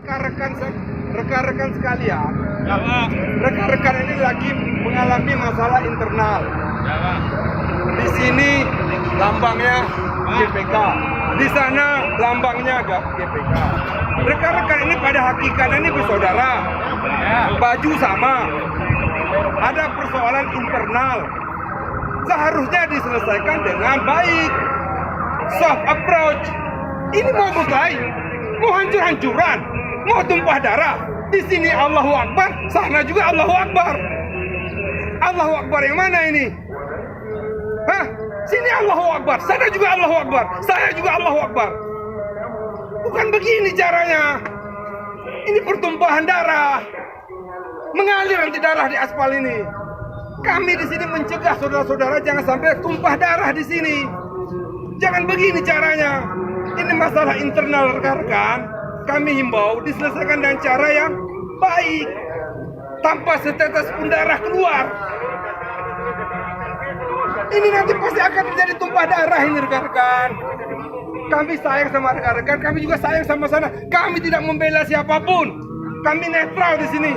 rekan-rekan sekalian, rekan-rekan ini lagi mengalami masalah internal. Di sini lambangnya GPK, di sana lambangnya GPK. Rekan-rekan ini pada hakikatnya ini bersaudara, baju sama, ada persoalan internal. Seharusnya diselesaikan dengan baik, soft approach. Ini mau berkelahi, mau hancur-hancuran, mau tumpah darah. Di sini Allahu Akbar, sana juga Allahu Akbar. Allahu Akbar yang mana ini? Hah? Sini Allahu Akbar, sana juga Allahu Akbar, saya juga Allahu Akbar. Bukan begini caranya. Ini pertumpahan darah, mengalir nanti darah di aspal ini. Kami di sini mencegah saudara-saudara jangan sampai tumpah darah di sini. Jangan begini caranya. Ini masalah internal rekan-rekan. Kami himbau diselesaikan dengan cara yang baik, tanpa setetes pun darah keluar. Ini nanti pasti akan terjadi tumpah darah ini rekan-rekan. Kami sayang sama rekan-rekan, kami juga sayang sama sana. Kami tidak membela siapapun. Kami netral di sini.